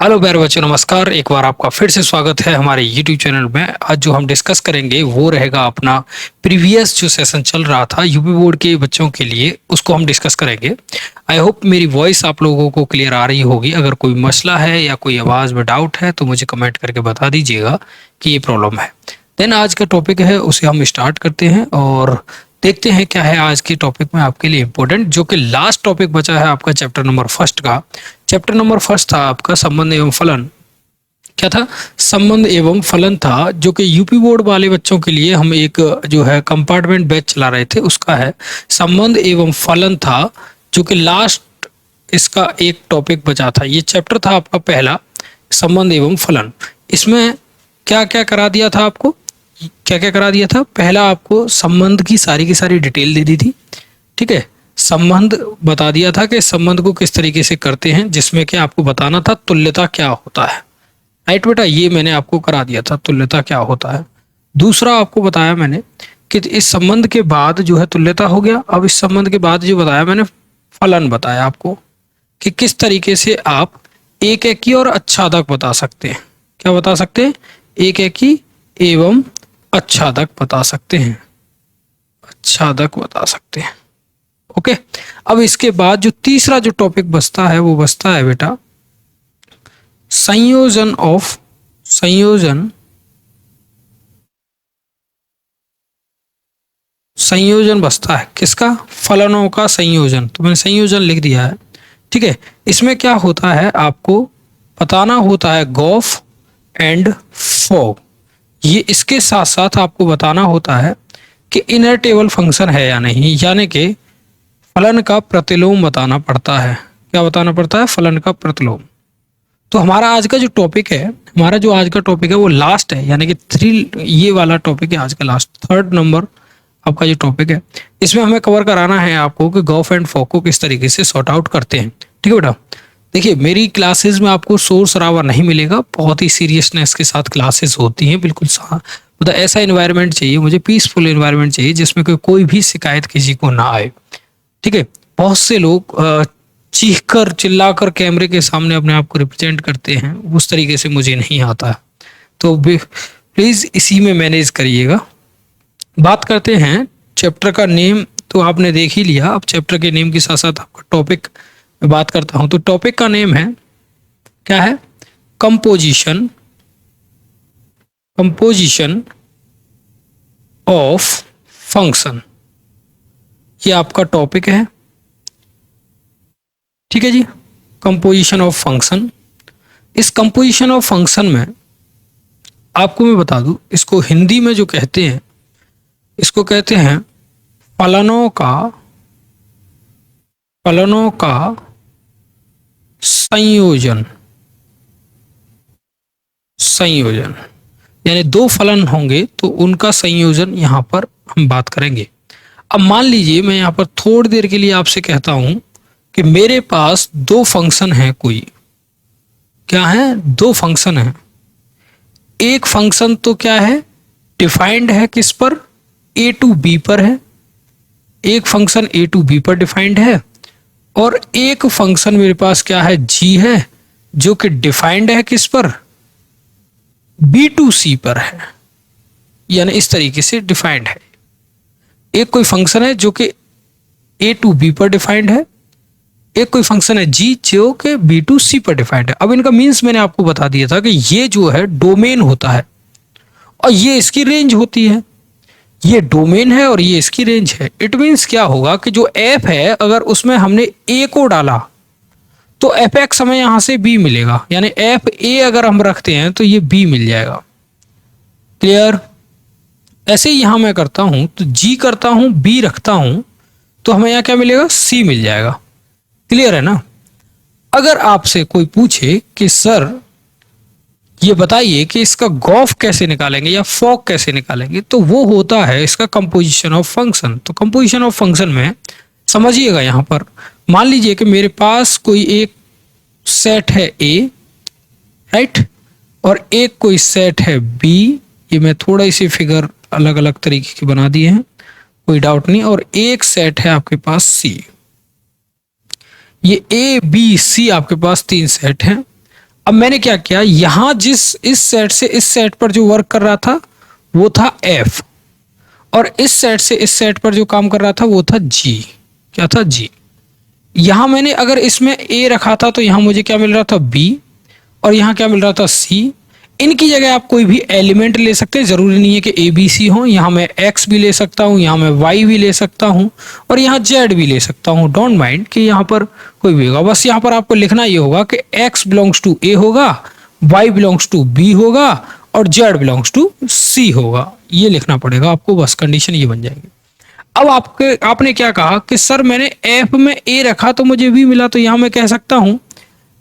Hello प्यारे बच्चों, नमस्कार। एक बार आपका फिर से स्वागत है हमारे YouTube चैनल में। आज जो हम डिस्कस करेंगे वो रहेगा अपना प्रीवियस जो सेशन चल रहा था यूपी बोर्ड के बच्चों के लिए, उसको हम डिस्कस करेंगे। आई होप मेरी वॉइस आप लोगों को क्लियर आ रही होगी। अगर कोई मसला है या कोई आवाज़ में डाउट है तो मुझे कमेंट करके बता दीजिएगा कि ये प्रॉब्लम है। देन आज का टॉपिक है उसे हम स्टार्ट करते हैं और देखते हैं क्या है आज के टॉपिक में आपके लिए इम्पोर्टेंट। जो कि लास्ट टॉपिक बचा है आपका चैप्टर नंबर फर्स्ट का। चैप्टर नंबर फर्स्ट था आपका संबंध एवं फलन। क्या था? संबंध एवं फलन था, जो कि यूपी बोर्ड वाले बच्चों के लिए हम एक जो है कंपार्टमेंट बैच चला रहे थे, उसका है संबंध एवं फलन था, जो कि लास्ट इसका एक टॉपिक बचा था। ये चैप्टर था आपका पहला, संबंध एवं फलन। इसमें क्या क्या करा दिया था आपको? क्या क्या करा दिया था? पहला आपको संबंध की सारी डिटेल दे दी थी। ठीक है, संबंध बता दिया था कि संबंध को किस तरीके से करते हैं, जिसमें कि आपको बताना था तुल्यता क्या होता है। राइट बेटा, ये मैंने आपको करा दिया था, तुल्यता क्या होता है। दूसरा आपको बताया मैंने कि इस संबंध के बाद जो है तुल्यता हो गया। अब इस संबंध के बाद जो बताया मैंने, फलन बताया आपको कि किस तरीके से आप एक एकी और अच्छादक बता सकते हैं। क्या बता सकते हैं? एक एकी एवं अच्छादक बता सकते हैं, अच्छादक बता सकते हैं। ओके, अब इसके बाद जो तीसरा जो टॉपिक बचता है वो बचता है बेटा संयोजन ऑफ संयोजन बचता है। किसका? फलनों का संयोजन। तो मैंने संयोजन लिख दिया है। ठीक है, इसमें क्या होता है आपको बताना होता है गॉफ एंड फॉग। ये इसके साथ साथ आपको बताना होता है कि इनरटेबल फंक्शन है या नहीं, यानी कि फलन का प्रतिलोम बताना पड़ता है। क्या बताना पड़ता है? फलन का प्रतिलोम। तो हमारा आज का जो टॉपिक है, वो लास्ट है, यानी कि ये वाला टॉपिक है आज का लास्ट, थर्ड नंबर आपका जो टॉपिक है। इसमें हमें कवर कराना है आपको कि गॉफ एंड फॉग को किस तरीके से सॉर्ट आउट करते हैं। ठीक है बेटा, देखिए मेरी क्लासेस में आपको शोर शराबा नहीं मिलेगा, बहुत ही सीरियसनेस के साथ क्लासेस होती हैं। बिल्कुल मतलब ऐसा इन्वायरमेंट चाहिए मुझे, पीसफुल इन्वायरमेंट चाहिए जिसमें कोई भी शिकायत किसी को ना आए। ठीक है, बहुत से लोग चीख कर चिल्लाकर कैमरे के सामने अपने आप को रिप्रेजेंट करते हैं, उस तरीके से मुझे नहीं आता। तो प्लीज़ इसी में मैनेज करिएगा। बात करते हैं चैप्टर का नेम, तो आपने देख ही लिया। अब चैप्टर के नेम के साथ साथ आपका टॉपिक में बात करता हूं। तो टॉपिक का नेम है, क्या है? Composition of function. ये आपका टॉपिक है। ठीक है जी, कंपोजिशन ऑफ फंक्शन। इस कंपोजिशन ऑफ फंक्शन में आपको मैं बता दूं, इसको हिंदी में जो कहते हैं, इसको कहते हैं फलनों का संयोजन। यानी दो फलन होंगे तो उनका संयोजन यहां पर हम बात करेंगे। अब मान लीजिए मैं यहां पर थोड़ी देर के लिए आपसे कहता हूं कि मेरे पास दो फंक्शन है, कोई क्या है? दो फंक्शन है। एक फंक्शन तो क्या है? डिफाइंड है किस पर? ए टू बी पर है। एक फंक्शन ए टू बी पर डिफाइंड है, और एक फंक्शन मेरे पास क्या है? जी है, जो कि डिफाइंड है किस पर? बी टू सी पर है। यानी इस तरीके से डिफाइंड है। एक कोई फंक्शन है जो कि ए टू बी पर डिफाइंड है, एक कोई फंक्शन है जी जो कि बी टू सी पर डिफाइंड है। अब इनका मीन्स मैंने आपको बता दिया था कि ये जो है डोमेन होता है और ये इसकी रेंज होती है। ये डोमेन है और ये इसकी रेंज है। इट मीन्स क्या होगा कि जो एफ है, अगर उसमें हमने ए को डाला तो एफ एक्स हमें यहां से बी मिलेगा, यानी एफ ए अगर हम रखते हैं तो ये बी मिल जाएगा। क्लियर? ऐसे ही यहां मैं करता हूं तो जी करता हूं, बी रखता हूं तो हमें यहां क्या मिलेगा? सी मिल जाएगा। क्लियर है ना? अगर आपसे कोई पूछे कि सर ये बताइए कि इसका गॉफ कैसे निकालेंगे या फॉग कैसे निकालेंगे, तो वो होता है इसका कंपोजिशन ऑफ फंक्शन। तो कंपोजिशन ऑफ फंक्शन में समझिएगा, यहां पर मान लीजिए कि मेरे पास कोई एक सेट है ए, राइट, और एक कोई सेट है बी। ये मैं थोड़ा सी फिगर अलग अलग तरीके की बना दिए हैं, कोई डाउट नहीं। और एक सेट है आपके पास सी। ये ए बी सी आपके पास तीन सेट हैं। अब मैंने क्या किया, यहां जिस इस सेट से इस सेट पर जो वर्क कर रहा था वो था एफ, और इस सेट से इस सेट पर जो काम कर रहा था वो था जी। क्या था? जी। यहां मैंने अगर इसमें ए रखा था तो यहां मुझे क्या मिल रहा था? बी, और यहां क्या मिल रहा था? सी। इनकी जगह आप कोई भी एलिमेंट ले सकते हैं, जरूरी नहीं है कि ए बी सी हो। यहाँ मैं एक्स भी ले सकता हूँ, यहाँ मैं वाई भी ले सकता हूँ, और यहाँ जेड भी ले सकता हूँ। डोंट माइंड कि यहाँ पर कोई भी होगा, बस यहाँ पर आपको लिखना ये होगा कि एक्स बिलोंग्स टू ए होगा, वाई बिलोंग्स टू बी होगा, और जेड बिलोंग्स टू सी होगा। ये लिखना पड़ेगा आपको, बस कंडीशन ये बन जाएगी। अब आपने क्या कहा कि सर मैंने एफ में ए रखा तो मुझे वी मिला, तो यहां मैं कह सकता हूं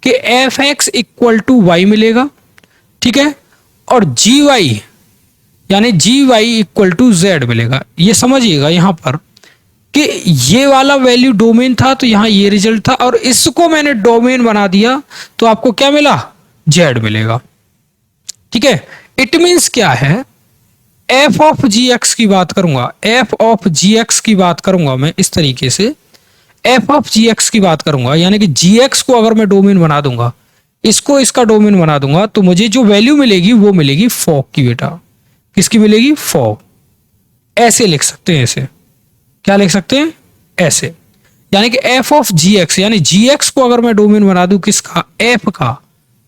कि f x equal to y मिलेगा, ठीक है, और जी वाई यानी g y equal to z मिलेगा। ये समझिएगा यहां पर कि ये वाला वैल्यू डोमेन था तो यहां ये रिजल्ट था, और इसको मैंने डोमेन बना दिया तो आपको क्या मिला? जेड मिलेगा। ठीक है, इट मींस क्या है, एफ ऑफ जी एक्स की बात करूंगा, एफ ऑफ जी एक्स की बात करूंगा मैं इस तरीके से, एफ ऑफ जी एक्स की बात करूंगा, यानी कि जी एक्स को अगर मैं डोमेन बना दूंगा, इसको इसका डोमेन बना दूंगा, तो मुझे जो वैल्यू मिलेगी वो मिलेगी फॉग की। बेटा किसकी मिलेगी? फॉग। ऐसे लिख सकते हैं, ऐसे क्या लिख सकते हैं? ऐसे, यानी कि एफ ऑफ जी एक्स, यानी जी एक्स को अगर मैं डोमेन बना दूं किसका? एफ का,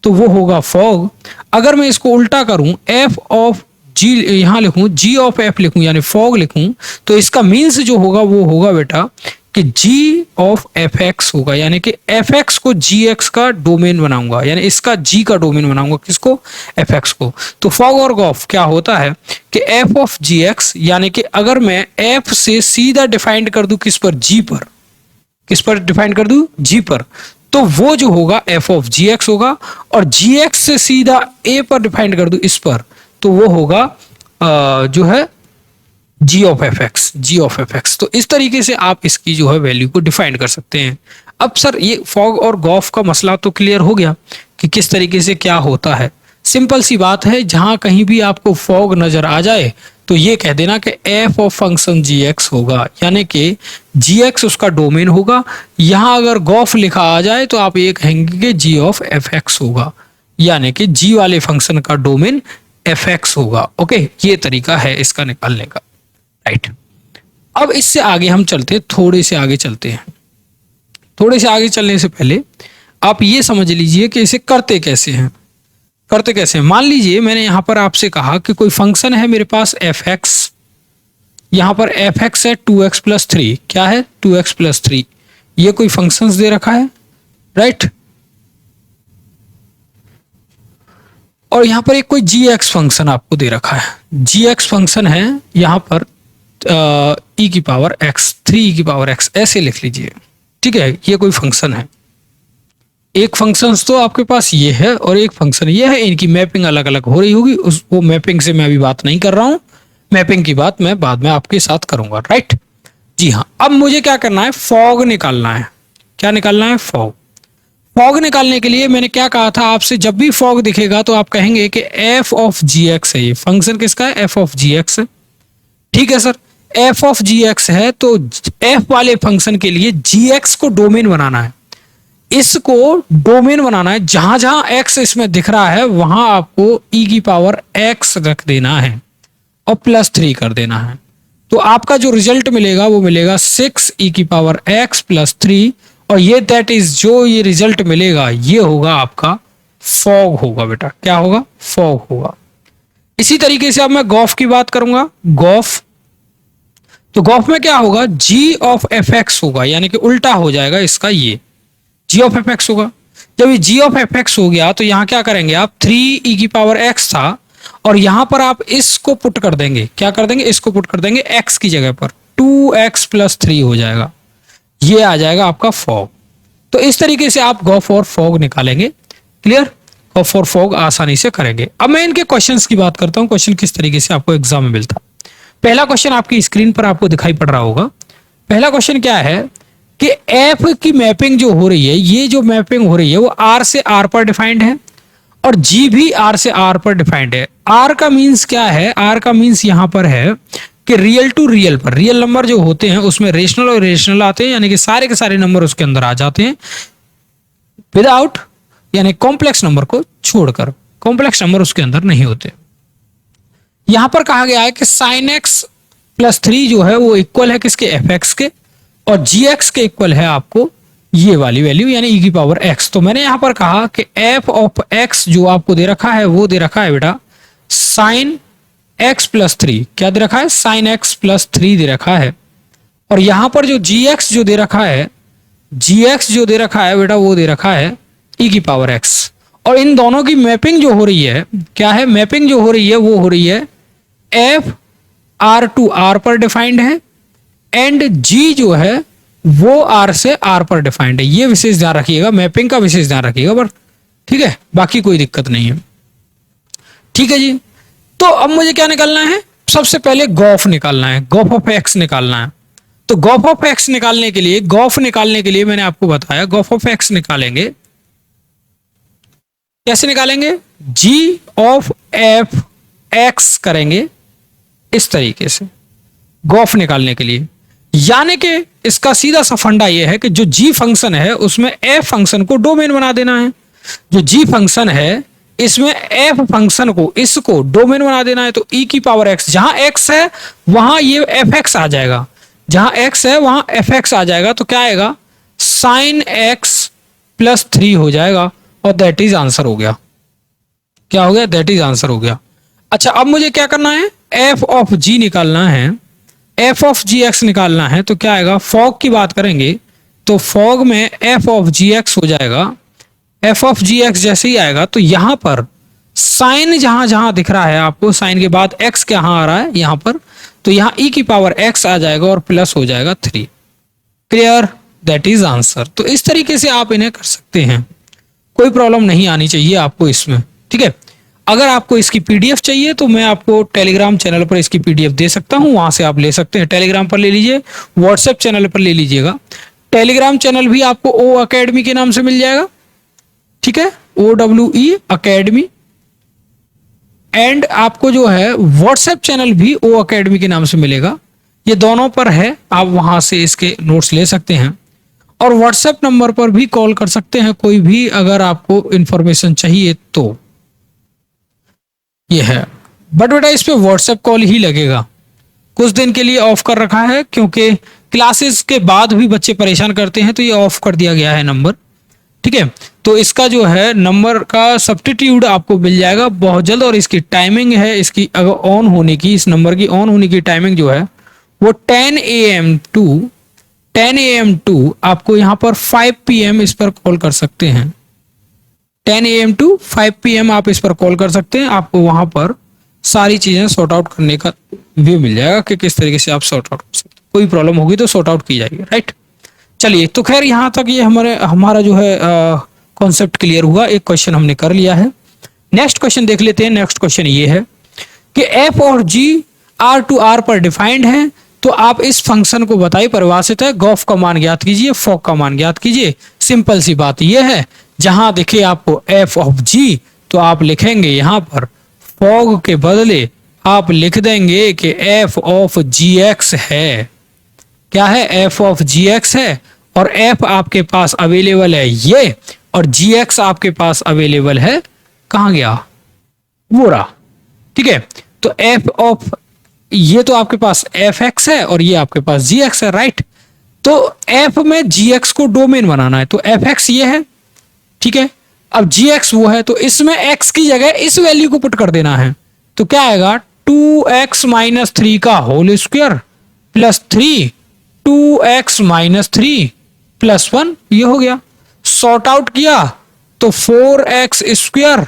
तो वो होगा फॉग। अगर मैं इसको उल्टा करूं, एफ ऑफ जी यहां लिखूं, जी ऑफ एफ लिखूं यानी फॉग लिखूं, तो इसका मीन्स जो होगा वो होगा बेटा कि जी ऑफ एफ एक्स होगा, यानी कि एफ एक्स को जी एक्स का डोमेन बनाऊंगा, यानी इसका जी का डोमेन बनाऊंगा। किसको? एफ एक्स को। तो फॉग और गॉफ क्या होता है कि एफ ऑफ जी एक्स, यानी कि अगर मैं एफ से सीधा डिफाइंड कर दूं किस पर? जी पर। किस पर डिफाइन कर दूं? जी पर। तो वो जो होगा एफ ऑफ जी एक्स होगा, और जी एक्स से सीधा ए पर डिफाइन कर दूं इस पर, तो वो होगा जो है G of F X, G of F X. तो इस तरीके से आप इसकी जो है वैल्यू को डिफाइन कर सकते हैं। अब सर ये फॉग और गॉफ का मसला तो क्लियर हो गया कि किस तरीके से क्या होता है। सिंपल सी बात है, जहां कहीं भी आपको फॉग नजर आ जाए तो ये कह देना कि f of function g x होगा, यानी कि जी एक्स उसका डोमेन होगा। यहां अगर गॉफ लिखा आ जाए तो आप ये कहेंगे कि जी ऑफ एफ एक्स होगा, यानी कि जी वाले फंक्शन का डोमेन एफ एक्स होगा। ओके, ये तरीका है इसका निकालने का, राइट। अब इससे आगे हम चलते हैं, थोड़े से आगे चलते हैं। थोड़े से आगे चलने से पहले आप ये समझ लीजिए कि इसे करते कैसे हैं। करते कैसे हैं, मान लीजिए मैंने यहां पर आपसे कहा कि कोई फंक्शन है मेरे पास एफ एक्स, यहां पर एफ एक्स है 2x प्लस 3। क्या है? 2x plus 3। ये कोई फंक्शंस दे रखा है, राइट। और यहां पर एक कोई जी एक्स फंक्शन आपको दे रखा है। जी एक्स फंक्शन है यहां पर ई की पावर एक्स, 3 की पावर एक्स, ऐसे लिख लीजिए। ठीक है, ये कोई फंक्शन है। एक फंक्शन तो आपके पास ये है और एक फंक्शन ये है, इनकी मैपिंग अलग अलग हो रही होगी, उस वो मैपिंग से मैं अभी बात नहीं कर रहा हूं, मैपिंग की बात मैं बाद में आपके साथ करूंगा, राइट। जी हाँ, अब मुझे क्या करना है? फॉग निकालना है। क्या निकालना है? फॉग। फॉग निकालने के लिए मैंने क्या कहा था आपसे, जब भी फॉग दिखेगा तो आप कहेंगे कि एफ ऑफ जी एक्स है। ये फंक्शन किसका है? F of g x. ठीक है sir, f of g x है तो एफ वाले फंक्शन के लिए जी एक्स को डोमेन बनाना है, इसको डोमेन बनाना है। जहां जहां एक्स इसमें दिख रहा है वहां आपको ई की पावर एक्स रख देना है और प्लस 3 कर देना है। तो आपका जो रिजल्ट मिलेगा वो मिलेगा 6 ई की पावर एक्स प्लस 3, और ये दैट इज जो ये रिजल्ट मिलेगा ये होगा आपका फॉग होगा। बेटा क्या होगा? फॉग होगा। इसी तरीके से अब मैं गॉफ की बात करूंगा। गॉफ, तो गॉफ में क्या होगा? जी ऑफ एफ एक्स होगा, यानी कि उल्टा हो जाएगा इसका, ये जी ऑफ एफ एक्स होगा। जब ये जी ऑफ एफ एक्स हो गया तो यहां क्या करेंगे आप? 3 ई की पावर एक्स था और यहां पर आप इसको पुट कर देंगे। क्या कर देंगे? इसको पुट कर देंगे एक्स की जगह पर, 2x प्लस 3 हो जाएगा। ये आ जाएगा आपका फॉग। तो इस तरीके से आप गॉफ और फॉग निकालेंगे। क्लियर? गॉफ और फॉग आसानी से करेंगे। अब मैं इनके क्वेश्चंस की बात करता हूं, क्वेश्चन किस तरीके से आपको एग्जाम में मिलता। पहला क्वेश्चन आपकी स्क्रीन पर आपको दिखाई पड़ रहा होगा। पहला क्वेश्चन क्या है कि एफ की मैपिंग जो हो रही है, ये जो मैपिंग हो रही है वो आर से आर पर डिफाइंड है और जी भी आर से आर पर डिफाइंड है। आर का मीन्स क्या है? आर का मीन्स यहां पर है कि रियल टू रियल पर, रियल नंबर जो होते हैं उसमें रेशनल और इरेशनल आते हैं, यानी कि सारे के सारे नंबर उसके अंदर आ जाते हैं विदाउट यानी कॉम्प्लेक्स नंबर को छोड़कर, कॉम्प्लेक्स नंबर उसके अंदर नहीं होते। यहां पर कहा गया है कि साइन एक्स प्लस 3 जो है वो इक्वल है किसके, एफ एक्स के, और जी एक्स के इक्वल है आपको ये वाली वैल्यू यानी ई की पावर एक्स। तो मैंने यहां पर कहा कि एफ ऑफ एक्स जो आपको दे रखा है वो दे रखा है बेटा साइन एक्स प्लस 3, क्या दे रखा है, साइन एक्स प्लस 3 दे रखा है। और यहां पर जो जी एक्स जो दे रखा है, जी एक्स जो दे रखा है बेटा वो दे रखा है ई की पावर एक्स। और इन दोनों की मैपिंग जो हो रही है, क्या है, मैपिंग जो हो रही है वो हो रही है एफ आर टू आर पर डिफाइंड है एंड जी जो है वो आर से आर पर डिफाइंड है। ये विशेष ध्यान रखिएगा, मैपिंग का विशेष ध्यान रखिएगा, पर ठीक है, बाकी कोई दिक्कत नहीं है। ठीक है जी, तो अब मुझे क्या निकालना है, सबसे पहले गॉफ निकालना है, गॉफ ऑफ एक्स निकालना है। तो गॉफ ऑफ एक्स निकालने के लिए, गॉफ निकालने के लिए मैंने आपको बताया गॉफ ऑफ एक्स निकालेंगे, कैसे निकालेंगे, जी ऑफ एफ एक्स करेंगे इस तरीके से गॉफ निकालने के लिए। यानी कि इसका सीधा सा फंडा यह है कि जो जी फंक्शन है उसमें एफ फंक्शन को डोमेन बना देना है। जो जी फंक्शन है इसमें एफ फंक्शन को, इसको डोमेन बना देना है। तो ई की पावर एक्स, जहां एक्स है वहां ये एफ एक्स आ जाएगा, जहां एक्स है वहां एफ एक्स आ जाएगा। तो क्या आएगा, साइन एक्स प्लस 3 हो जाएगा और दैट इज आंसर हो गया। क्या हो गया, दैट इज आंसर हो गया। अच्छा, अब मुझे क्या करना है, एफ ऑफ जी निकालना है, एफ ऑफ जी एक्स निकालना है। तो क्या आएगा, फॉग की बात करेंगे तो फॉग में एफ ऑफ जी एक्स हो जाएगा। एफ ऑफ जी एक्स जैसे ही आएगा तो यहां पर साइन जहां जहां दिख रहा है आपको, साइन के बाद एक्स कहां आ रहा है यहां पर, तो यहां ई की पावर एक्स आ जाएगा और प्लस हो जाएगा 3। Clear, that is answer. तो इस तरीके से आप इन्हें कर सकते हैं, कोई प्रॉब्लम नहीं आनी चाहिए आपको इसमें। ठीक है, अगर आपको इसकी पीडीएफ चाहिए तो मैं आपको टेलीग्राम चैनल पर इसकी पीडीएफ दे सकता हूं, वहां से आप ले सकते हैं। टेलीग्राम पर ले लीजिए, व्हाट्सएप चैनल पर ले लीजिएगा। टेलीग्राम चैनल भी आपको ओ अकेडमी के नाम से मिल जाएगा, ठीक है, OWE अकेडमी। एंड आपको जो है व्हाट्सएप चैनल भी ओ अकेडमी के नाम से मिलेगा, ये दोनों पर है, आप वहां से इसके नोट्स ले सकते हैं। और व्हाट्सएप नंबर पर भी कॉल कर सकते हैं कोई भी, अगर आपको इंफॉर्मेशन चाहिए तो। ये है, बट बेटा इस पे व्हाट्सएप कॉल ही लगेगा, कुछ दिन के लिए ऑफ कर रखा है क्योंकि क्लासेस के बाद भी बच्चे परेशान करते हैं, तो ये ऑफ कर दिया गया है नंबर। ठीक है, तो इसका जो है नंबर का सब्स्टिट्यूट आपको मिल जाएगा बहुत जल्द। और इसकी टाइमिंग है, इसकी अगर ऑन होने की, इस नंबर की ऑन होने की टाइमिंग जो है वो 10 AM टू आपको यहाँ पर 5 PM इस पर कॉल कर सकते हैं। 10 AM टू 5 PM आप इस पर कॉल कर सकते हैं, आपको वहां पर सारी चीजें सॉर्ट आउट करने का व्यू मिल जाएगा कि किस तरीके से आप सॉर्ट आउट कर सकते हैं। कोई प्रॉब्लम होगी तो सॉर्ट आउट की जाएगी, राइट। चलिए, तो खैर यहाँ तक ये हमारा जो है कॉन्सेप्ट क्लियर हुआ। एक क्वेश्चन हमने कर लिया है, नेक्स्ट क्वेश्चन देख लेते हैं। नेक्स्ट क्वेश्चन ये है कि एफ और जी आर टू आर पर डिफाइंड है, तो आप इस फंक्शन को बताइए, परिभाषित है, गॉफ का मान ज्ञात कीजिए, फॉग का मान ज्ञात कीजिए। सिंपल सी बात यह है, जहां देखिए आपको एफ ऑफ जी, तो आप लिखेंगे यहां पर फॉग के बदले आप लिख देंगे कि एफ ऑफ जी एक्स है। क्या है, एफ ऑफ जी एक्स है, और एफ आपके पास अवेलेबल है ये, और जी एक्स आपके पास अवेलेबल है, कहां गया, वो रहा। ठीक है, तो एफ ऑफ ये तो आपके पास एफ एक्स है और ये आपके पास जी एक्स है, राइट। तो एफ में जी एक्स को डोमेन बनाना है, तो एफ एक्स ये है, ठीक है। अब जी एक्स वो है, तो इसमें एक्स की जगह इस वैल्यू को पुट कर देना है। तो क्या आएगा, 2x माइनस 3 का whole square plus 3 2x minus 3 plus 1, ये हो गया। सॉर्ट आउट किया तो 4x स्क्वायर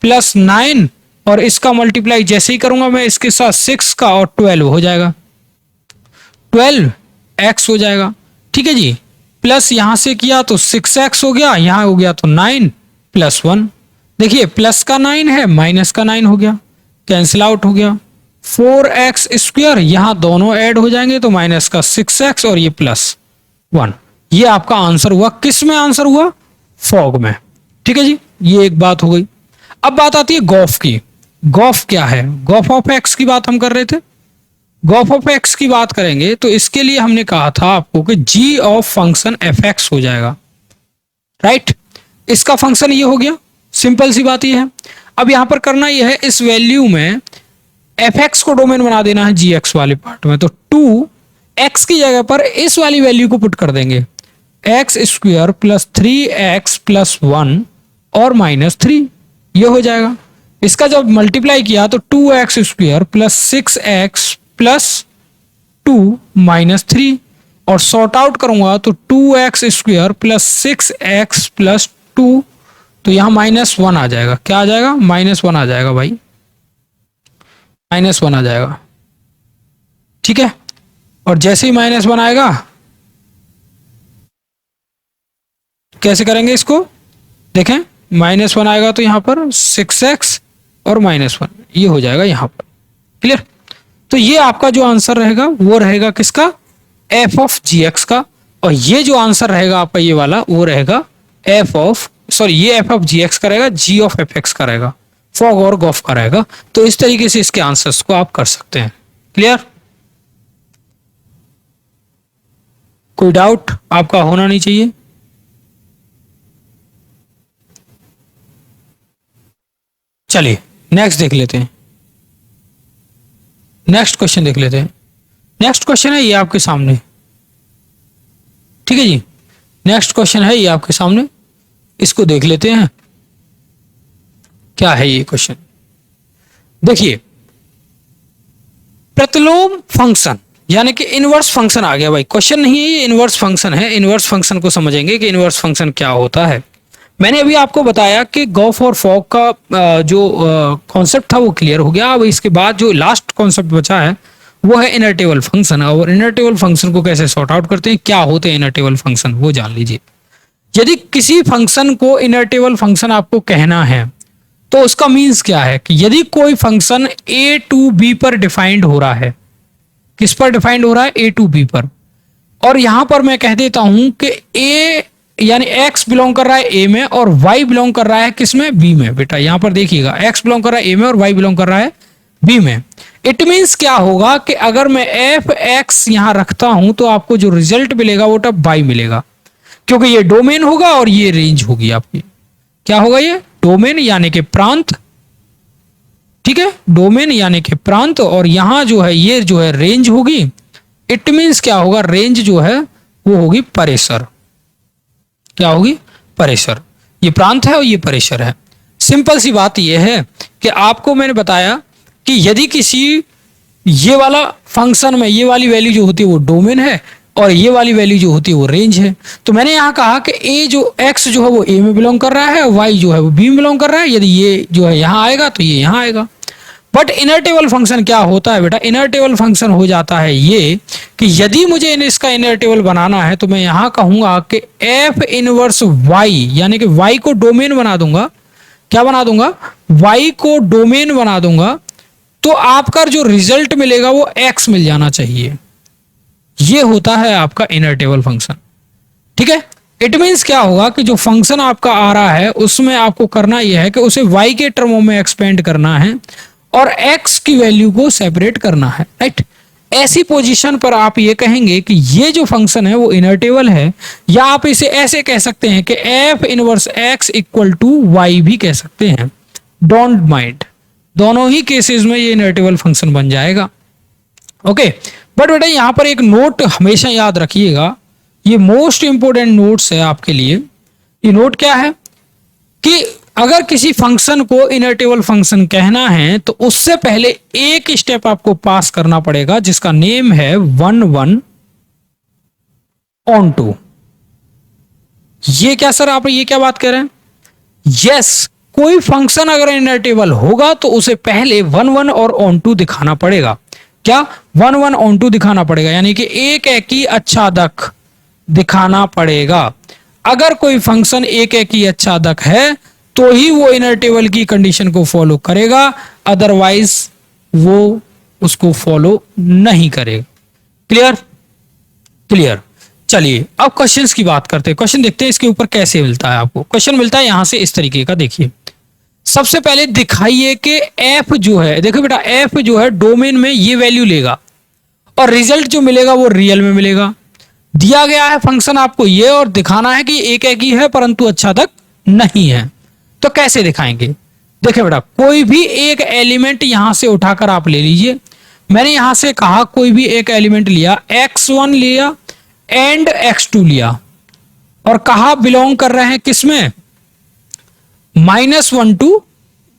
प्लस 9, और इसका मल्टीप्लाई जैसे ही करूंगा मैं इसके साथ 6 का, और 12 हो जाएगा, 12x हो जाएगा। ठीक है जी, प्लस यहां से किया तो 6x हो गया, यहां हो गया तो 9 प्लस 1। देखिए प्लस का 9 है, माइनस का 9 हो गया, कैंसिल आउट हो गया। 4x स्क्वायर, यहां दोनों ऐड हो जाएंगे तो माइनस का 6x और ये प्लस 1। ये आपका आंसर हुआ, किस में आंसर हुआ, फॉग में। ठीक है जी, ये एक बात हो गई। अब बात आती है गॉफ की। गॉफ क्या है, गॉफ ऑफ एक्स की बात हम कर रहे थे। गॉफ ऑफ एक्स की बात करेंगे तो इसके लिए हमने कहा था आपको कि जी ऑफ फंक्शन एफ एक्स हो जाएगा, राइट। इसका फंक्शन ये हो गया, सिंपल सी बात ये है। अब यहां पर करना ये है, इस वैल्यू में एफ एक्स को डोमेन बना देना है जी एक्स वाले पार्ट में। तो 2x की जगह पर इस वाली वैल्यू को पुट कर देंगे, x square plus 3x plus 1 और माइनस 3, ये हो जाएगा। इसका जब मल्टीप्लाई किया तो 2x square plus 6x plus 2 minus 3, और सॉर्ट आउट करूंगा तो 2x square plus 6x plus 2, तो यहां -1 आ जाएगा। क्या आ जाएगा? -1 आ जाएगा भाई, -1 आ जाएगा। ठीक है, और जैसे ही -1 आएगा, कैसे करेंगे इसको? देखें, -1 आएगा तो यहां पर 6x और -1, ये हो जाएगा यहां पर। क्लियर? तो ये आपका जो आंसर रहेगा वो रहेगा किसका? f ऑफ जी एक्स का। और ये जो आंसर रहेगा आपका ये वाला, वो रहेगा ये f ऑफ जी एक्स का रहेगा, g ऑफ एफ एक्स का रहेगा, फॉग और गॉफ का रहेगा। तो इस तरीके से इसके आंसर्स को आप कर सकते हैं। क्लियर? कोई डाउट आपका होना नहीं चाहिए। चलिए नेक्स्ट देख लेते हैं, नेक्स्ट क्वेश्चन देख लेते हैं। नेक्स्ट क्वेश्चन है ये आपके सामने, ठीक है जी। नेक्स्ट क्वेश्चन है ये आपके सामने, इसको देख लेते हैं क्या है ये क्वेश्चन। देखिए, प्रतिलोम फंक्शन यानी कि इनवर्स फंक्शन आ गया भाई। क्वेश्चन नहीं है ये, इनवर्स फंक्शन है। इनवर्स फंक्शन को समझेंगे कि इनवर्स फंक्शन क्या होता है। मैंने अभी आपको बताया कि गॉफ और फॉग का जो कॉन्सेप्ट था वो क्लियर हो गया। अब इसके बाद जो लास्ट कॉन्सेप्ट बचा है वो है इनर्टेबल फंक्शन। और इनर्टेबल फंक्शन को कैसे सॉर्ट आउट करते हैं, क्या होते हैं इनर्टेबल फंक्शन, वो जान लीजिए। यदि किसी फंक्शन को इनर्टेबल फंक्शन आपको कहना है तो उसका मीन्स क्या है कि यदि कोई फंक्शन a टू b पर डिफाइंड हो रहा है, किस पर डिफाइंड हो रहा है? a टू b पर। और यहां पर मैं कह देता हूं कि a यानी x बिलोंग कर रहा है a में और y बिलोंग कर रहा है किसमें? b में। बेटा यहां पर देखिएगा, x बिलोंग कर रहा है a में और y बिलोंग कर रहा है b में। इट मीन्स क्या होगा कि अगर मैं एफ एक्स यहां रखता हूं तो आपको जो रिजल्ट मिलेगा वो तब y मिलेगा, क्योंकि ये डोमेन होगा और ये रेंज होगी आपकी। क्या होगा? ये डोमेन यानी कि प्रांत, ठीक है, डोमेन यानी कि प्रांत, और यहां जो है ये जो है रेंज होगी। इट मीन्स क्या होगा? रेंज जो है वो होगी परेशर। क्या होगी? परेशर। ये प्रांत है और ये परेशर है। सिंपल सी बात ये है कि आपको मैंने बताया कि यदि किसी ये वाला फंक्शन में ये वाली वैल्यू जो होती है वो डोमेन है और ये वाली वैल्यू जो होती है वो रेंज है, तो मैंने यहां कहा कि a जो x जो है वो a में बिलोंग कर रहा है और y जो है वो b में बिलोंग कर रहा है। यदि ये जो है यहां आएगा तो ये यहां आएगा। बट इनर्टेबल फंक्शन क्या होता है बेटा? इनर्टेबल फंक्शन हो जाता है ये कि यदि मुझे इसका इनर्टेबल बनाना है तो मैं यहां कहूंगा कि f इनवर्स y यानी कि y को डोमेन बना दूंगा। क्या बना दूंगा? y को डोमेन बना दूंगा, तो आपका जो रिजल्ट मिलेगा वो x मिल जाना चाहिए। ये होता है आपका इनर्टेबल फंक्शन। ठीक है, इट मीन्स क्या होगा कि जो फंक्शन आपका आ रहा है उसमें आपको करना यह है कि उसे y के टर्मों में एक्सपेंड करना है और x की वैल्यू को सेपरेट करना है। राइट, ऐसी पोजीशन पर आप ये कहेंगे कि ये जो फंक्शन है वो इनर्टेबल है, या आप इसे ऐसे कह सकते हैं कि f inverse x equal to y भी कह सकते हैं। डोंट माइंड, दोनों ही केसेस में ये इनर्टेबल फंक्शन बन जाएगा। ओके, बट बेटा यहां पर एक नोट हमेशा याद रखिएगा, ये मोस्ट इंपोर्टेंट नोट्स है आपके लिए। ये नोट क्या है कि अगर किसी फंक्शन को इनर्टेबल फंक्शन कहना है तो उससे पहले एक स्टेप आपको पास करना पड़ेगा जिसका नेम है 1 ऑन टू। ये क्या सर, आप ये क्या बात कर रहे हैं? यस, कोई फंक्शन अगर इनर्टेबल होगा तो उसे पहले 1 और ऑन टू दिखाना पड़ेगा। क्या? 1 ऑन टू दिखाना पड़ेगा, यानी कि एक की अच्छादक दिखाना पड़ेगा। अगर कोई फंक्शन एक की अच्छादक है तो ही वो इनर्टेबल की कंडीशन को फॉलो करेगा, अदरवाइज वो उसको फॉलो नहीं करेगा। क्लियर? क्लियर। चलिए अब क्वेश्चंस की बात करते हैं। क्वेश्चन देखते हैं इसके ऊपर कैसे मिलता है आपको। क्वेश्चन मिलता है यहां से इस तरीके का, देखिए सबसे पहले दिखाइए कि f जो है, देखो बेटा f जो है डोमेन में ये वैल्यू लेगा और रिजल्ट जो मिलेगा वो रियल में मिलेगा। दिया गया है फंक्शन आपको ये और दिखाना है कि एक ही है परंतु अच्छा तक नहीं है। तो कैसे दिखाएंगे? देखिए बेटा, कोई भी एक एलिमेंट यहां से उठाकर आप ले लीजिए। मैंने यहां से कहा कोई भी एक एलिमेंट लिया, x1 लिया एंड x2 लिया, और कहा बिलोंग कर रहे हैं किसमें? -1 to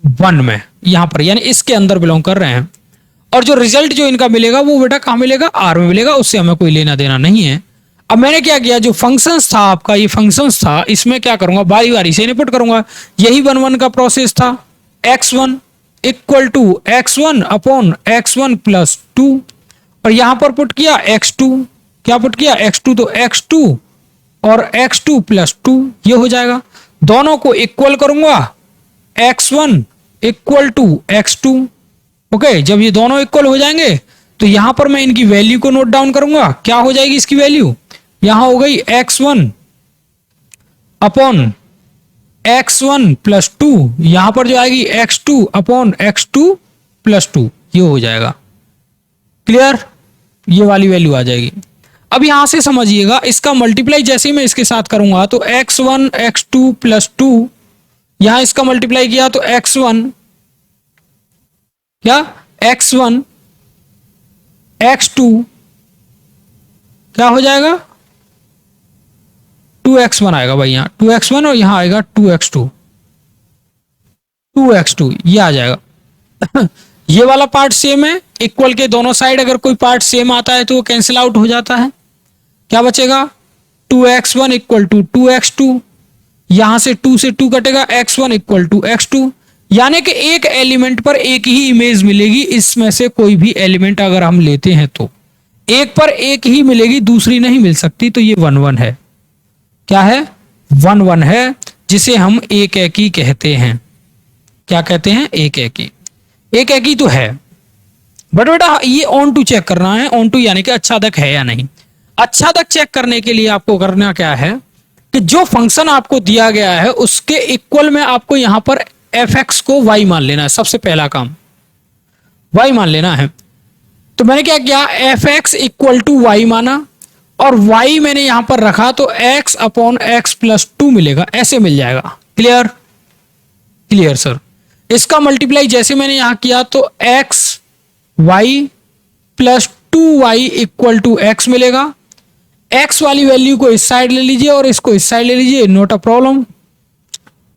1 में, यहां पर यानी इसके अंदर बिलोंग कर रहे हैं। और जो रिजल्ट जो इनका मिलेगा वो बेटा कहां मिलेगा? आर में मिलेगा, उससे हमें कोई लेना देना नहीं है। अब मैंने क्या किया, जो फंक्शंस था आपका, ये फंक्शंस था, इसमें क्या करूंगा? बारी बारी से इनपुट करूंगा। यही 1 1 का प्रोसेस था। x1 equal to x1 upon x1 plus 2, और यहां पर पुट किया x2। क्या पुट किया? x2, तो x2 और x2 प्लस 2 ये हो जाएगा। दोनों को इक्वल करूंगा, x1 equal to x2। Okay, जब ये दोनों इक्वल हो जाएंगे तो यहां पर मैं इनकी वैल्यू को नोट डाउन करूंगा। क्या हो जाएगी इसकी वैल्यू? यहां हो गई x1 अपॉन x1 प्लस 2, यहां पर जो आएगी x2 अपॉन x2 प्लस 2, ये हो जाएगा। क्लियर? ये वाली वैल्यू आ जाएगी। अब यहां से समझिएगा, इसका मल्टीप्लाई जैसे ही मैं इसके साथ करूंगा तो x1 x2 प्लस 2, यहां इसका मल्टीप्लाई किया तो x1 क्या? x1 x2 क्या हो जाएगा? 2x1 आएगा भाई, यहां 2x1 और यहां आएगा 2x2, 2x2 ये आ जाएगा। ये वाला पार्ट सेम है, इक्वल के दोनों साइड अगर कोई पार्ट सेम आता है तो वो कैंसिल आउट हो जाता है। क्या बचेगा? 2x1 इक्वल टू 2x2, यहां से 2 से 2 कटेगा, x1 इक्वल टू x2। यानी कि एक एलिमेंट पर एक ही इमेज मिलेगी, इसमें से कोई भी एलिमेंट अगर हम लेते हैं तो एक पर एक ही मिलेगी, दूसरी नहीं मिल सकती। तो ये 1 1 है। क्या है? 1 1 है, जिसे हम एक एकी कहते हैं। क्या कहते हैं? एक एकी। एक एकी तो है, बट बेटा ये ऑन टू चेक करना है। ऑन टू यानी कि अच्छादक है या नहीं। अच्छादक चेक करने के लिए आपको करना क्या है कि जो फंक्शन आपको दिया गया है उसके इक्वल में आपको यहां पर fx को y मान लेना है। सबसे पहला काम y मान लेना है। तो मैंने क्या किया, fx इक्वल टू y माना, और y मैंने यहां पर रखा तो x अपॉन x प्लस 2 मिलेगा, ऐसे मिल जाएगा। क्लियर? Clear sir. इसका मल्टीप्लाई जैसे मैंने यहां किया तो x y plus 2y equal to x मिलेगा। x वाली वैल्यू को इस साइड ले लीजिए और इसको इस साइड ले लीजिए, not a problem.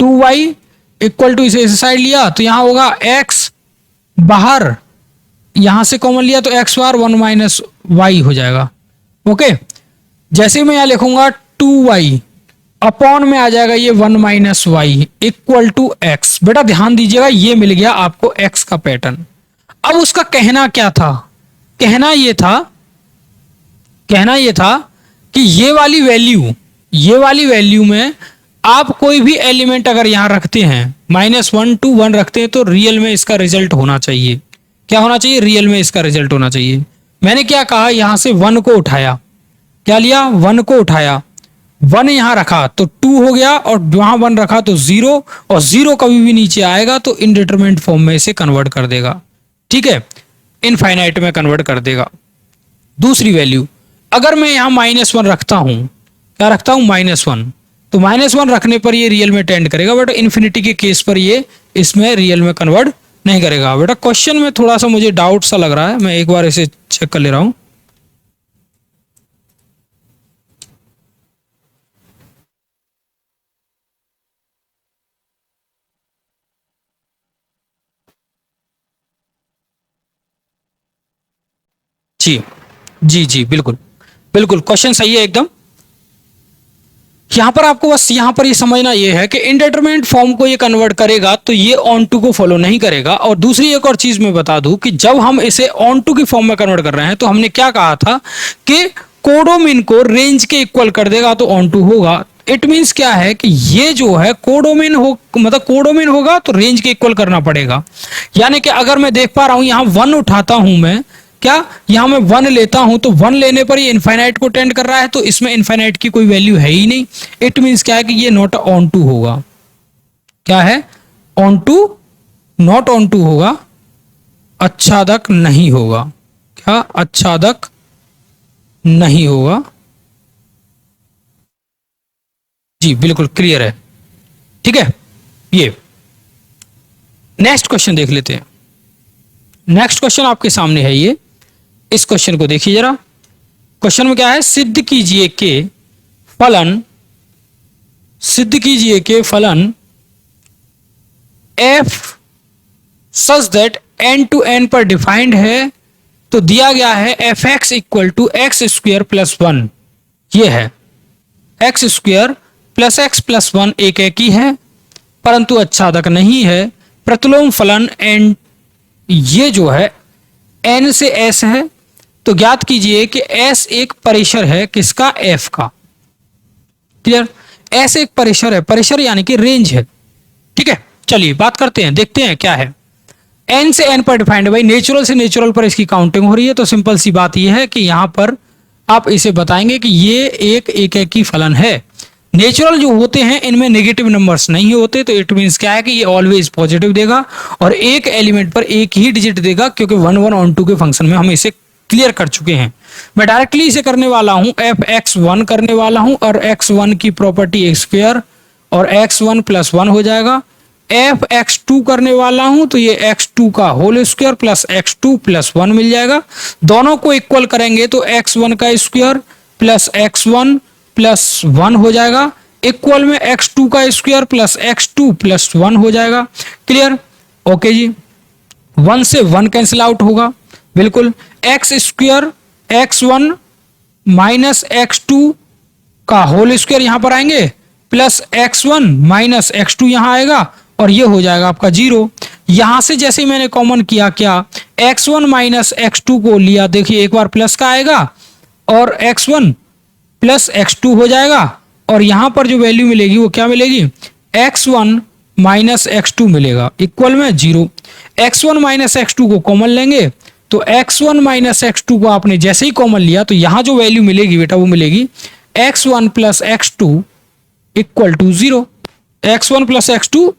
2y equal to इसे इस साइड लिया तो यहां होगा x, बाहर यहां से कॉमन लिया तो x बार 1 माइनस वाई हो जाएगा। ओके, जैसे मैं यहां लिखूंगा 2y अपॉन में आ जाएगा ये 1 minus y equal to x। बेटा ध्यान दीजिएगा, ये मिल गया आपको x का पैटर्न। अब उसका कहना क्या था? कहना ये था कि ये वाली वैल्यू में आप कोई भी एलिमेंट अगर यहां रखते हैं, -1 to 1 रखते हैं, तो रियल में इसका रिजल्ट होना चाहिए। क्या होना चाहिए? रियल में इसका रिजल्ट होना चाहिए। मैंने क्या कहा, यहां से 1 को उठाया, क्या लिया? 1 को उठाया, 1 यहां रखा तो 2 हो गया, और वहां 1 रखा तो 0, और 0 कभी भी नीचे आएगा तो इनडिटरमिनेट फॉर्म में इसे कन्वर्ट कर देगा। ठीक है, इनफाइनाइट में कन्वर्ट कर देगा। दूसरी वैल्यू, अगर मैं यहां -1 रखता हूं, क्या रखता हूं? -1, तो -1 रखने पर ये रियल में टेंड करेगा, बट इन्फिनिटी के केस पर ये इसमें रियल में कन्वर्ट नहीं करेगा। बेटा क्वेश्चन में थोड़ा सा मुझे डाउट सा लग रहा है, मैं एक बार इसे चेक कर ले रहा हूं। जी जी जी, बिल्कुल बिल्कुल, क्वेश्चन सही है एकदम। यहां पर आपको बस यहां पर ये समझना ये है कि इनडिटरमिनेट फॉर्म को ये कन्वर्ट करेगा तो ये ऑन टू को फॉलो नहीं करेगा। और दूसरी एक और चीज मैं बता दूं कि जब हम इसे ऑन टू की फॉर्म में कन्वर्ट कर रहे हैं तो हमने क्या कहा था कि कोडोमिन को रेंज के इक्वल कर देगा तो ऑन टू होगा। इट मीन्स क्या है कि ये जो है कोडोमिन हो, मतलब कोडोमिन होगा तो रेंज के इक्वल करना पड़ेगा। यानी कि अगर मैं देख पा रहा हूं यहां 1 उठाता हूं मैं, क्या यहां मैं 1 लेता हूं तो 1 लेने पर ये इनफाइनाइट को टेंड कर रहा है, तो इसमें इनफाइनाइट की कोई वैल्यू है ही नहीं। इट मींस क्या है कि ये नॉट ऑन टू होगा। क्या है? Onto, not onto होगा, अच्छादक नहीं होगा। क्या? अच्छादक नहीं होगा। जी बिल्कुल क्लियर है। ठीक है। ये नेक्स्ट क्वेश्चन देख लेते हैं। नेक्स्ट क्वेश्चन आपके सामने है ये, इस क्वेश्चन को देखिए जरा। क्वेश्चन में क्या है, सिद्ध कीजिए कि फलन f such that n to n पर डिफाइंड है। तो दिया गया है f x equal to x square plus one, ये है x square plus x plus one एक ही है, परंतु अच्छादक नहीं है। प्रतिलोम फलन एन, ये जो है n से s है, तो ज्ञात कीजिए कि s एक परिसर है किसका, f का। क्लियर, s एक परिसर है, परिसर यानी कि रेंज है। ठीक है, चलिए बात करते हैं, देखते हैं क्या है। n से n पर डिफाइंड है भाई, नेचुरल से नेचुरल पर इसकी काउंटिंग हो रही है। तो सिंपल सी बात यह है कि यहां पर आप इसे बताएंगे कि ये एक ही फलन है। नेचुरल जो होते हैं इनमें नेगेटिव नंबर्स नहीं होते, तो इट मींस क्या है कि ये ऑलवेज पॉजिटिव देगा और एक एलिमेंट पर एक ही डिजिट देगा, क्योंकि 1 1 ऑन 2 के फंक्शन में हम इसे क्लियर कर चुके हैं। मैं डायरेक्टली इसे करने वाला हूं, एफ एक्स वन करने वाला हूं, और x1 की प्रॉपर्टी एक्स स्क्वायर और x1 प्लस वन हो जाएगा। एफ x2 करने वाला हूं, तो ये x2 का whole square plus x2 plus one मिल जाएगा। दोनों को इक्वल करेंगे तो x1 का square plus x1 plus one हो जाएगा, इक्वल में x2 का square plus x2 plus one हो जाएगा। क्लियर, ओके जी। 1 से 1 कैंसिल आउट होगा, बिल्कुल। X square x1 minus x2 का होल स्क्वायर यहां पर आएंगे, प्लस x1 माइनस x2 यहां आएगा, और ये हो जाएगा आपका 0। यहां से जैसे मैंने कॉमन किया, क्या x1 माइनस x2 को लिया, देखिए एक बार प्लस का आएगा और x1 प्लस x2 हो जाएगा, और यहां पर जो वैल्यू मिलेगी वो क्या मिलेगी, x1 माइनस x2 मिलेगा, इक्वल में 0। x1 माइनस x2 को कॉमन लेंगे, तो x1 माइनस x2 को आपने जैसे ही कॉमन लिया तो यहां जो वैल्यू मिलेगी बेटा वो मिलेगी x1 plus x2 equal to 0। x1 plus x2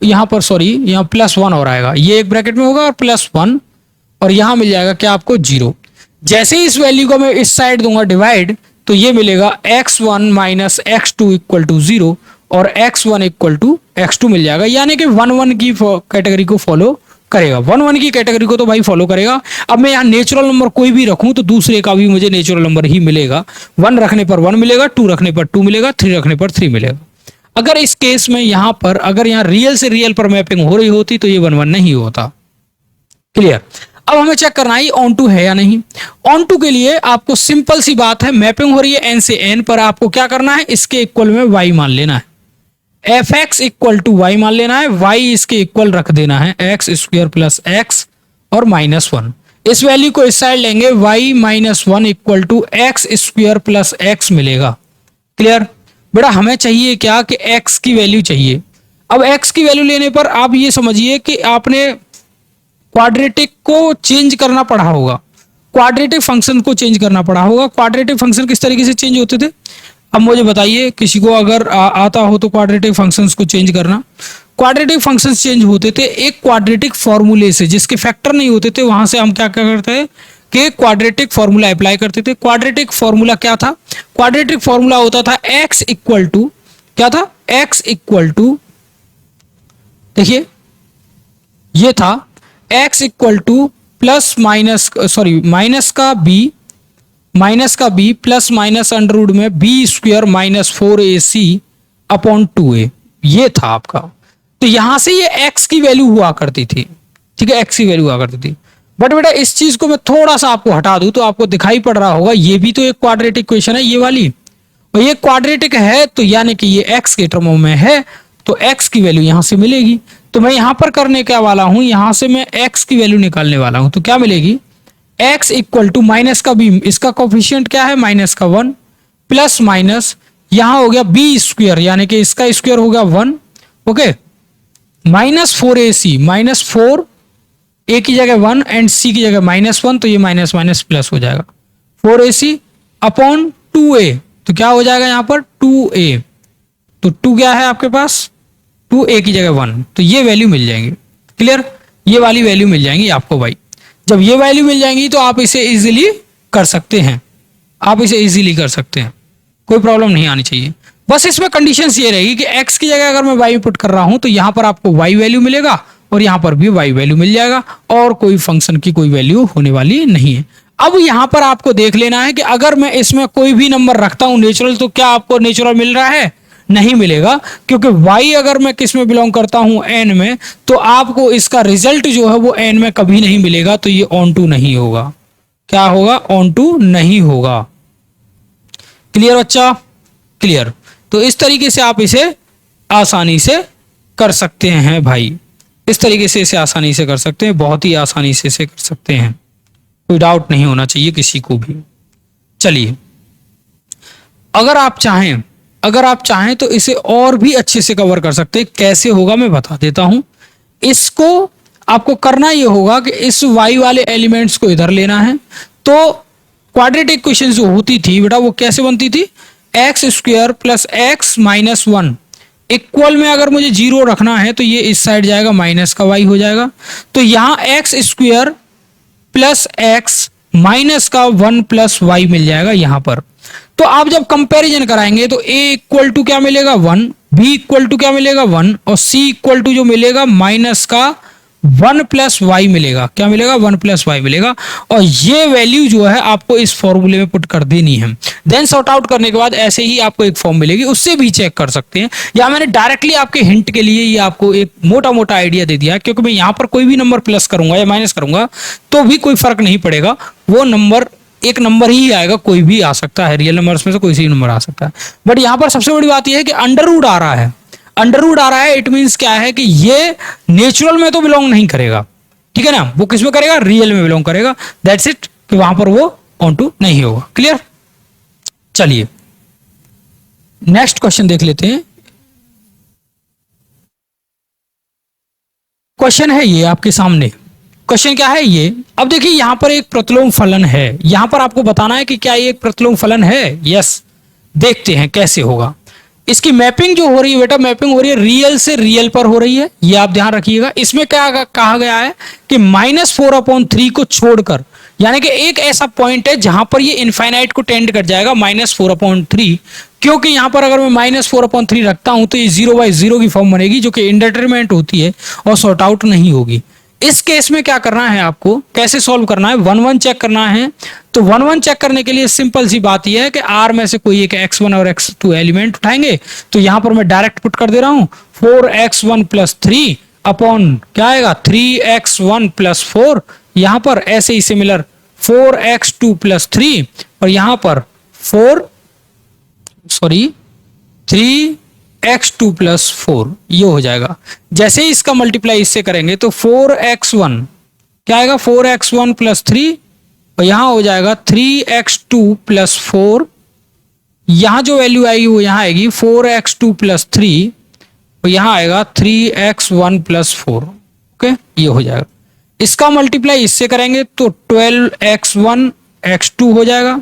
यहां पर, सॉरी यहां प्लस वन और आएगा, ये एक ब्रैकेट में होगा और प्लस वन, और यहां मिल जाएगा क्या आपको 0। जैसे ही इस वैल्यू को मैं इस साइड दूंगा डिवाइड, तो ये मिलेगा x1 minus x2 equal to 0 और x1 इक्वल टू x2 मिल जाएगा, यानी कि 1 1 की कैटेगरी को फॉलो करेगा। 1 1 की कैटेगरी को तो भाई फॉलो करेगा। अब मैं यहाँ नेचुरल नंबर कोई भी रखूं तो दूसरे का भी मुझे नेचुरल नंबर ही मिलेगा। 1 रखने पर 1 मिलेगा, 2 रखने पर 2 मिलेगा, 3 रखने पर 3 मिलेगा। अगर इस केस में यहां पर अगर यहाँ रियल से रियल पर मैपिंग हो रही होती तो ये 1 1 नहीं होता। क्लियर, अब हमें चेक करना है ऑन टू है या नहीं। ऑन टू के लिए आपको सिंपल सी बात है, मैपिंग हो रही है n से n पर, आपको क्या करना है, इसके इक्वल में y मान लेना है। F x equal to y मान लेना है, y इसके इक्वल रख देना है एक्स स्क्वायर प्लस एक्स और माइनस वन। इस वैल्यू को इस साइड लेंगे, y minus one equal to x square plus x मिलेगा। क्लियर बेटा, हमें चाहिए क्या कि x की वैल्यू चाहिए। अब x की वैल्यू लेने पर आप ये समझिए कि आपने क्वाड्रेटिक को चेंज करना पड़ा होगा, क्वाड्रेटिक फंक्शन को चेंज करना पड़ा होगा। क्वाड्रेटिक फंक्शन किस तरीके से चेंज होते थे, अब मुझे बताइए, किसी को अगर आता हो तो क्वाड्रेटिक फंक्शंस को चेंज करना। क्वाड्रेटिक फंक्शंस चेंज होते थे एक क्वाड्रेटिक फॉर्मूले से, जिसके फैक्टर नहीं होते थे, वहां से हम क्या क्या करते हैं कि क्वाड्रेटिक फॉर्मूला अप्लाई करते थे। क्वाड्रेटिक फॉर्मूला क्या था, क्वाड्रेटिक फॉर्मूला होता था x इक्वल टू, क्या था, x इक्वल टू, देखिए ये था x इक्वल टू प्लस माइनस, सॉरी माइनस का b plus minus under root में b square minus 4ac upon 2a, ये था आपका। तो यहां से ये x की वैल्यू हुआ करती थी, ठीक है, x की वैल्यू हुआ करती थी। बट बेटा इस चीज को मैं थोड़ा सा आपको हटा दूं तो आपको दिखाई पड़ रहा होगा, ये भी तो एक क्वाड्रेटिक इक्वेशन है ये वाली, और ये क्वाड्रेटिक है तो यानी कि ये x के टर्मों में है, तो x की वैल्यू यहां से मिलेगी। तो मैं यहां पर करने क्या वाला हूं, यहां से मैं x की वैल्यू निकालने वाला हूं, तो क्या मिलेगी, x इक्वल टू माइनस का b, इसका कोफिशिएंट क्या है, माइनस का 1 प्लस माइनस यहां हो गया b स्क्वायर, यानी कि इसका स्क्वायर हो गया 1, okay, minus 4ac, minus 4 a की जगह 1 एंड c की जगह माइनस 1, तो ये माइनस माइनस प्लस हो जाएगा 4ac अपॉन 2a, तो क्या हो जाएगा यहां पर 2a, तो 2 क्या है आपके पास, 2a की जगह 1, तो ये वैल्यू मिल जाएंगी। क्लियर, ये वाली वैल्यू मिल जाएंगी आपको भाई। जब ये वैल्यू मिल जाएंगी तो आप इसे इजीली कर सकते हैं, आप इसे इजीली कर सकते हैं, कोई प्रॉब्लम नहीं आनी चाहिए। बस इसमें कंडीशंस ये रहेगी कि x की जगह अगर मैं y पुट कर रहा हूं तो यहां पर आपको y वैल्यू मिलेगा और यहां पर भी y वैल्यू मिल जाएगा और कोई फंक्शन की कोई वैल्यू होने वाली नहीं है। अब यहां पर आपको देख लेना है कि अगर मैं इसमें कोई भी नंबर रखता हूं नेचुरल, तो क्या आपको नेचुरल मिल रहा है? नहीं मिलेगा, क्योंकि y अगर मैं किस में बिलोंग करता हूं, n में, तो आपको इसका रिजल्ट जो है वो n में कभी नहीं मिलेगा, तो ये ऑन टू नहीं होगा। क्या होगा? ऑन टू नहीं होगा। क्लियर बच्चा? क्लियर। तो इस तरीके से आप इसे आसानी से कर सकते हैं भाई, इस तरीके से इसे आसानी से कर सकते हैं, बहुत ही आसानी से इसे कर सकते हैं, कोई डाउट नहीं होना चाहिए किसी को भी। चलिए, अगर आप चाहें तो इसे और भी अच्छे से कवर कर सकते हैं। कैसे होगा मैं बता देता हूं। इसको आपको करना ये होगा कि इस y वाले एलिमेंट्स को इधर लेना है। तो क्वाड्रेटिक इक्वेशन जो होती थी बेटा, वो कैसे बनती थी? X square plus x minus one equal में अगर मुझे जीरो रखना है तो ये इस साइड जाएगा, माइनस का y हो जाएगा। तो यहां x square plus x minus का वन प्लस वाई मिल जाएगा यहां पर। तो आप जब कंपैरिजन कराएंगे तो a इक्वल टू क्या मिलेगा? 1, b इक्वल टू क्या मिलेगा? 1, और c इक्वल टू जो मिलेगा माइनस का 1 प्लस वाई मिलेगा। क्या मिलेगा? 1 प्लस वाई मिलेगा। और ये वैल्यू जो है आपको इस फॉर्मूले में पुट कर देनी है। देन सॉर्ट आउट करने के बाद ऐसे ही आपको एक फॉर्म मिलेगी, उससे भी चेक कर सकते हैं। या मैंने डायरेक्टली आपके हिंट के लिए ये आपको एक मोटा मोटा आइडिया दे दिया, क्योंकि मैं यहां पर कोई भी नंबर प्लस करूंगा या माइनस करूंगा तो भी कोई फर्क नहीं पड़ेगा, वो नंबर एक नंबर ही आएगा, कोई भी आ सकता है, रियल नंबर्स में से कोई सी नंबर आ सकता है। बट यहां पर सबसे बड़ी बात यह है कि अंडर रूट आ रहा है। अंडर रूट आ रहा है, इट मीन्स क्या है कि ये नेचुरल में तो बिलोंग नहीं करेगा, ठीक है ना, वो किस में करेगा? रियल में बिलोंग करेगा। दैट्स इट, कि वहां पर वो ऑन टू नहीं होगा। क्लियर? चलिए नेक्स्ट क्वेश्चन देख लेते हैं। क्वेश्चन है ये आपके सामने। क्वेश्चन क्या है ये? अब देखिए यहां पर एक प्रतिलोम फलन है, यहां पर आपको बताना है कि क्या ये एक प्रतिलोम फलन है। यस, देखते हैं कैसे होगा। इसकी मैपिंग जो हो रही है बेटा, मैपिंग हो रही है रियल से रियल पर हो रही है, ये आप ध्यान रखिएगा। इसमें क्या कहा गया है कि -4/3 को छोड़कर, यानी कि एक ऐसा पॉइंट है जहां पर ये इनफाइनाइट को टेंड कर जाएगा -4/3, क्योंकि यहां पर अगर मैं -4/3 रखता हूं तो ये 0/0 की फॉर्म बनेगी, जो कि इंडिटरमिनेट होती है और सॉर्ट आउट नहीं होगी। इस केस में क्या करना है आपको, कैसे सॉल्व करना है? 1 1 चेक करना है। तो 1 1 चेक करने के लिए सिंपल सी बात यह है कि R में से कोई एक x1 और x2 एलिमेंट उठाएंगे। तो यहां पर मैं डायरेक्ट पुट कर दे रहा हूं 4x1 प्लस 3 अपॉन क्या आएगा? 3x1 plus 4। यहां पर ऐसे ही सिमिलर 4x2 प्लस 3 और यहां पर 3x2 प्लस 4 ये हो जाएगा। जैसे ही इसका मल्टीप्लाई इससे करेंगे तो 4x1 क्या आएगा? 4x1 प्लस 3 और यहां हो जाएगा 3x2 प्लस 4। यहां जो वैल्यू आएगी वो यहां आएगी 4x2 प्लस 3 और यहां आएगा 3x1 प्लस 4। ओके, ये हो जाएगा। इसका मल्टीप्लाई इससे करेंगे तो 12x1 x2 हो जाएगा।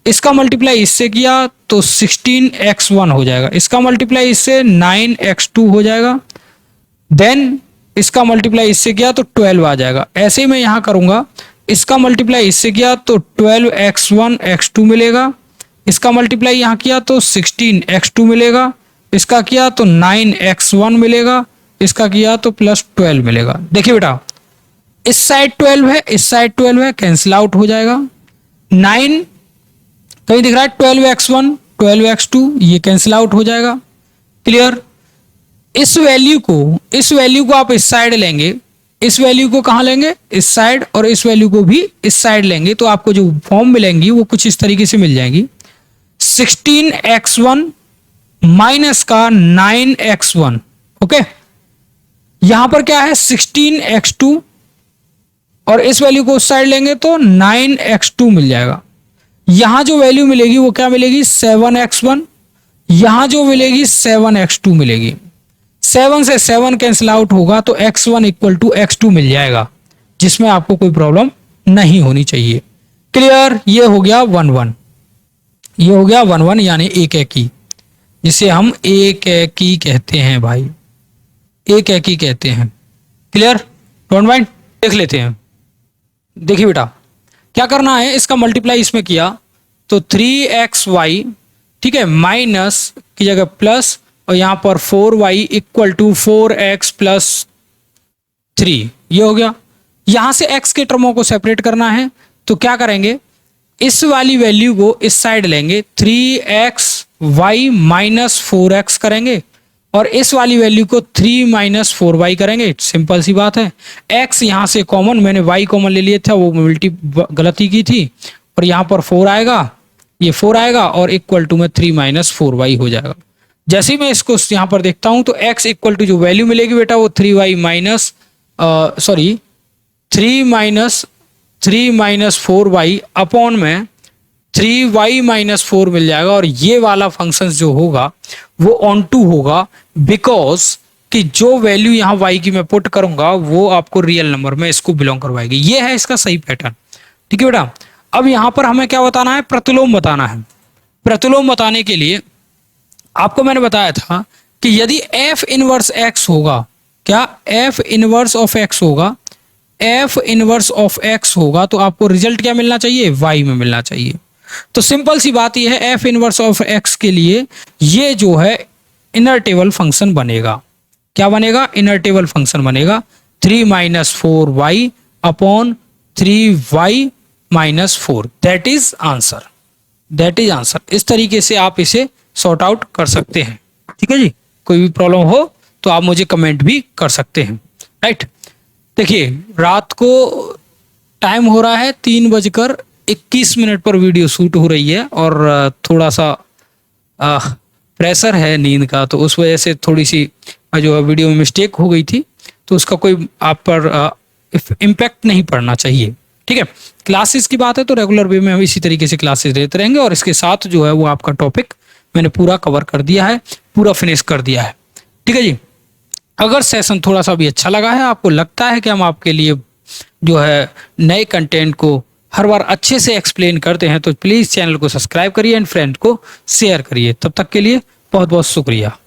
इसका मल्टीप्लाई इससे किया तो 16x1 हो जाएगा। इसका मल्टीप्लाई इससे 9x2 हो जाएगा। देन इसका मल्टीप्लाई इससे किया तो 12 आ जाएगा। ऐसे ही मैं यहां करूंगा, इसका मल्टीप्लाई इससे किया तो 12x1 x2 मिलेगा। इसका मल्टीप्लाई यहां किया तो 16x2 मिलेगा। इसका किया तो 9x1 मिलेगा। इसका किया तो प्लस 12 मिलेगा। देखिए बेटा, इस साइड 12 है, इस साइड 12 है, कैंसिल आउट हो जाएगा। 9 कहीं दिख रहा है 12x1 12x2, ये कैंसिल आउट हो जाएगा। क्लियर? इस वैल्यू को आप इस साइड लेंगे, इस वैल्यू को कहां लेंगे? इस साइड, और इस वैल्यू को भी इस साइड लेंगे तो आपको जो फॉर्म मिलेंगी वो कुछ इस तरीके से मिल जाएंगी। 16x1 माइनस का 9x1। ओके, यहां पर क्या है? 16x2 और इस वैल्यू को उस साइड लेंगे तो 9x2 मिल जाएगा। यहां जो वैल्यू मिलेगी वो क्या मिलेगी? 7x1। यहां जो मिलेगी 7x2 मिलेगी। 7 से 7 कैंसिल आउट होगा तो x1 इक्वल टू x2 मिल जाएगा, जिसमें आपको कोई प्रॉब्लम नहीं होनी चाहिए। क्लियर? ये हो गया 1 1, ये हो गया 1 1 यानी एक एकी, जिसे हम एक एकी कहते हैं भाई, एक एकी कहते हैं। क्लियर? डोंट माइंड, देख लेते हैं। देखिए बेटा, क्या करना है? इसका मल्टीप्लाई इसमें किया तो 3xy, ठीक है, माइनस की जगह प्लस, और यहाँ पर 4y equal to 4x plus 3, ये हो गया। यहां से x के टर्मों को सेपरेट करना है तो क्या करेंगे, इस वाली वैल्यू को इस साइड लेंगे, 3xy माइनस 4x करेंगे, और इस वाली वैल्यू को 3 माइनस 4y करेंगे। सिंपल सी बात है। x यहां से कॉमन, मैंने y कॉमन ले लिया था, वो मल्टी गलती की थी, और यहां पर 4 आएगा, ये 4 आएगा, और इक्वल टू में 3 माइनस 4y हो जाएगा। जैसे ही मैं इसको यहां पर देखता हूं तो x इक्वल टू जो वैल्यू मिलेगी बेटा वो 3y minus 3 minus 4y upon में 3y माइनस 4 मिल जाएगा, और ये वाला फंक्शन जो होगा वो ऑन टू होगा, बिकॉज कि जो वैल्यू यहाँ y की मैं पुट करूंगा वो आपको रियल नंबर में इसको बिलोंग करवाएगी। ये है इसका सही पैटर्न। ठीक है बेटा, अब यहाँ पर हमें क्या बताना है, प्रतिलोम बताना है। प्रतिलोम बताने के लिए आपको मैंने बताया था कि यदि f इनवर्स x होगा, क्या f इनवर्स ऑफ x होगा, f इनवर्स ऑफ x होगा, तो आपको रिजल्ट क्या मिलना चाहिए, y में मिलना चाहिए। तो सिंपल सी बात यह है, f इनवर्स ऑफ x के लिए ये जो है इनर टेबल फंक्शन बनेगा। क्या बनेगा, इनर टेबल फंक्शन बनेगा 3 minus 4y upon 3y minus 4, that is answer, that is answer. इस तरीके से आप इसे सॉर्ट आउट कर सकते हैं। ठीक है जी, कोई भी प्रॉब्लम हो तो आप मुझे कमेंट भी कर सकते हैं। राइट, देखिए रात को टाइम हो रहा है 3:21 पर वीडियो शूट हो रही है, और थोड़ा सा प्रेशर है नींद का, तो उस वजह से थोड़ी सी जो है वीडियो में मिस्टेक हो गई थी, तो उसका कोई आप पर इम्पैक्ट नहीं पड़ना चाहिए। ठीक है, क्लासेस की बात है तो रेगुलर वे में हम इसी तरीके से क्लासेस देते रहेंगे, और इसके साथ जो है वो आपका टॉपिक मैंने पूरा कवर कर दिया है, पूरा फिनिश कर दिया है। ठीक है जी, अगर सेशन थोड़ा सा भी अच्छा लगा है, आपको लगता है कि हम आपके लिए जो है नए कंटेंट को हर बार अच्छे से एक्सप्लेन करते हैं, तो प्लीज़ चैनल को सब्सक्राइब करिए एंड फ्रेंड को शेयर करिए। तब तक के लिए बहुत बहुत शुक्रिया।